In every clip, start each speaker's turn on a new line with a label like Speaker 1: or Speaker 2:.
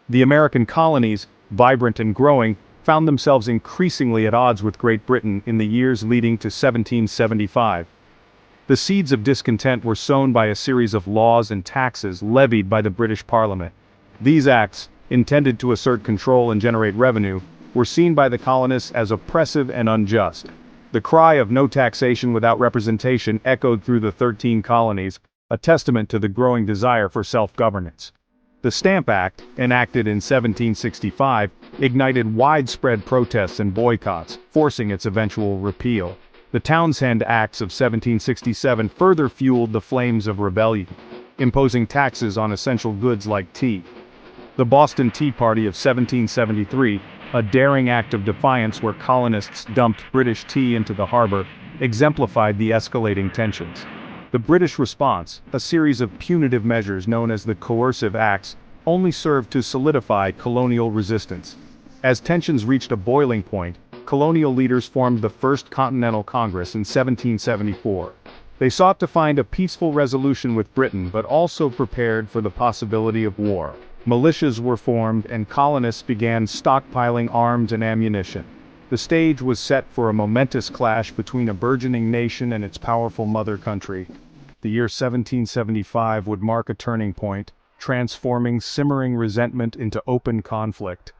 Speaker 1: The American colonies, vibrant and growing, found themselves increasingly at odds with Great Britain in the years leading to 1775. The seeds of discontent were sown by a series of laws and taxes levied by the British Parliament. These acts, intended to assert control and generate revenue, were seen by the colonists as oppressive and unjust. The cry of no taxation without representation echoed through the 13 colonies, a testament to the growing desire for self-governance. The Stamp Act, enacted in 1765, ignited widespread protests and boycotts, forcing its eventual repeal. The Townshend Acts of 1767 further fueled the flames of rebellion, imposing taxes on essential goods like tea. The Boston Tea Party of 1773, a daring act of defiance where colonists dumped British tea into the harbor, exemplified the escalating tensions. The British response, a series of punitive measures known as the Coercive Acts, only served to solidify colonial resistance. As tensions reached a boiling point, colonial leaders formed the First Continental Congress in 1774. They sought to find a peaceful resolution with Britain but also prepared for the possibility of war. Militias were formed and colonists began stockpiling arms and ammunition. The stage was set for a momentous clash between a burgeoning nation and its powerful mother country. The year 1775 would mark a turning point, transforming simmering resentment into open conflict.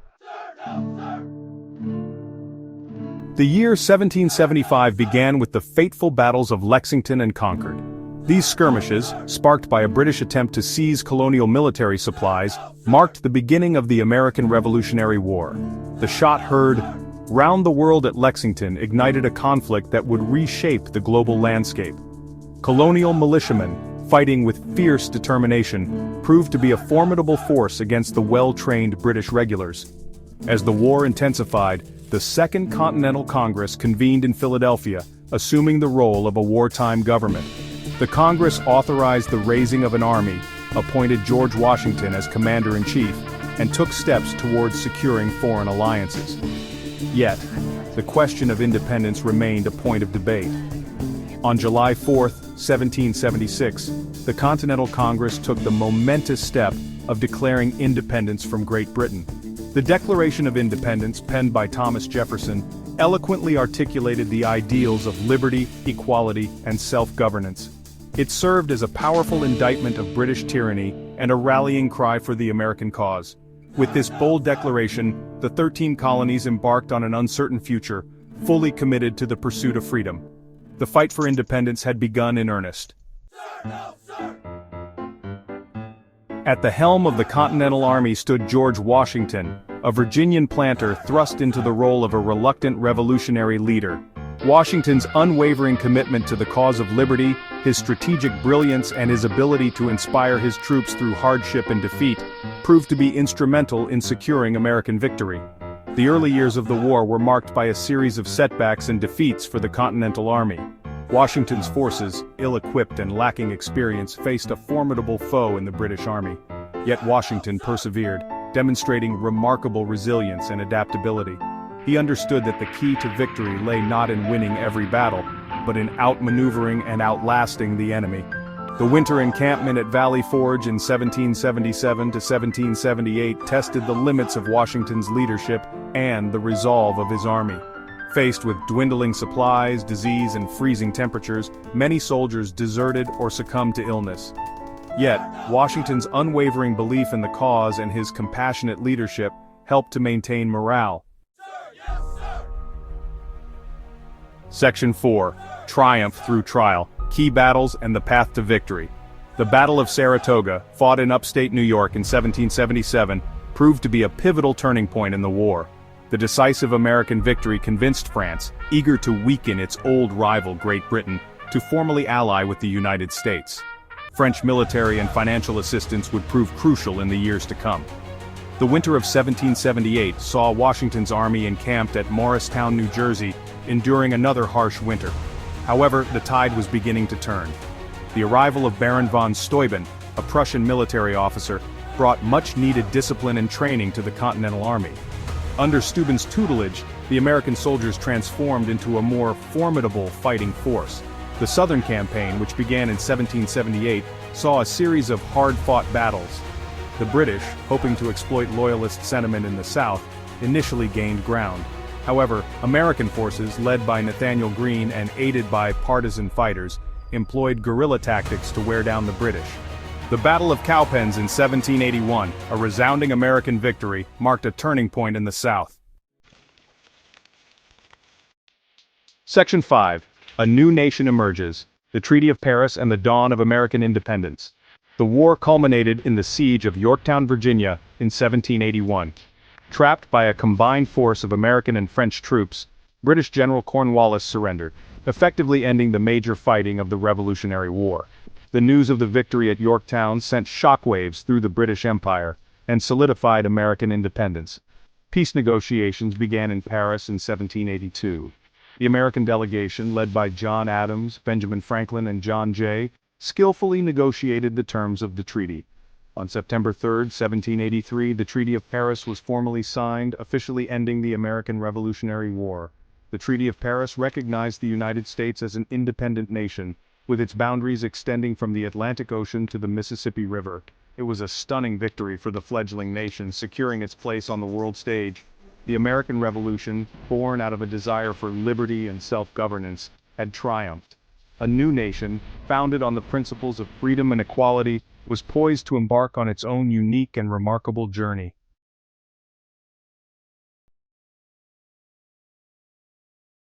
Speaker 1: The year 1775 began with the fateful battles of Lexington and Concord. These skirmishes, sparked by a British attempt to seize colonial military supplies, marked the beginning of the American Revolutionary War. The shot heard round the world at Lexington ignited a conflict that would reshape the global landscape. Colonial militiamen, fighting with fierce determination, proved to be a formidable force against the well-trained British regulars. As the war intensified, the Second Continental Congress convened in Philadelphia, assuming the role of a wartime government. The Congress authorized the raising of an army, appointed George Washington as commander-in-chief, and took steps towards securing foreign alliances. Yet, the question of independence remained a point of debate. On July 4, 1776, the Continental Congress took the momentous step of declaring independence from Great Britain. The Declaration of Independence, penned by Thomas Jefferson, eloquently articulated the ideals of liberty, equality, and self-governance. It served as a powerful indictment of British tyranny and a rallying cry for the American cause. With this bold declaration, the 13 colonies embarked on an uncertain future, fully committed to the pursuit of freedom. The fight for independence had begun in earnest. At the helm of the Continental Army stood George Washington, a Virginian planter thrust into the role of a reluctant revolutionary leader. Washington's unwavering commitment to the cause of liberty, his strategic brilliance and his ability to inspire his troops through hardship and defeat, proved to be instrumental in securing American victory. The early years of the war were marked by a series of setbacks and defeats for the Continental Army. Washington's forces, ill-equipped and lacking experience, faced a formidable foe in the British Army. Yet Washington persevered, demonstrating remarkable resilience and adaptability. He understood that the key to victory lay not in winning every battle, but in outmaneuvering and outlasting the enemy. The winter encampment at Valley Forge in 1777 to 1778 tested the limits of Washington's leadership and the resolve of his army. Faced with dwindling supplies, disease, and freezing temperatures, many soldiers deserted or succumbed to illness. Yet, Washington's unwavering belief in the cause and his compassionate leadership helped to maintain morale. Section 4. Triumph through Trial, Key Battles and the Path to Victory. The Battle of Saratoga, fought in upstate New York in 1777, proved to be a pivotal turning point in the war. The decisive American victory convinced France, eager to weaken its old rival Great Britain, to formally ally with the United States. French military and financial assistance would prove crucial in the years to come. The winter of 1778 saw Washington's army encamped at Morristown, New Jersey, enduring another harsh winter. However, the tide was beginning to turn. The arrival of Baron von Steuben, a Prussian military officer, brought much-needed discipline and training to the Continental Army. Under Steuben's tutelage, the American soldiers transformed into a more formidable fighting force. The Southern Campaign, which began in 1778, saw a series of hard-fought battles. The British, hoping to exploit loyalist sentiment in the South, initially gained ground. However, American forces, led by Nathaniel Greene and aided by partisan fighters, employed guerrilla tactics to wear down the British. The Battle of Cowpens in 1781, a resounding American victory, marked a turning point in the South. Section 5. A new nation emerges. The Treaty of Paris and the dawn of American independence. The war culminated in the siege of Yorktown, Virginia, in 1781. Trapped by a combined force of American and French troops, British General Cornwallis surrendered, effectively ending the major fighting of the Revolutionary War. The news of the victory at Yorktown sent shockwaves through the British Empire and solidified American independence. Peace negotiations began in Paris in 1782. The American delegation, led by John Adams, Benjamin Franklin, and John Jay, skillfully negotiated the terms of the treaty. On September 3, 1783, the Treaty of Paris was formally signed, officially ending the American Revolutionary War. The Treaty of Paris recognized the United States as an independent nation, with its boundaries extending from the Atlantic Ocean to the Mississippi River. It was a stunning victory for the fledgling nation, securing its place on the world stage. The American Revolution, born out of a desire for liberty and self-governance, had triumphed. A new nation, founded on the principles of freedom and equality, was poised to embark on its own unique and remarkable journey.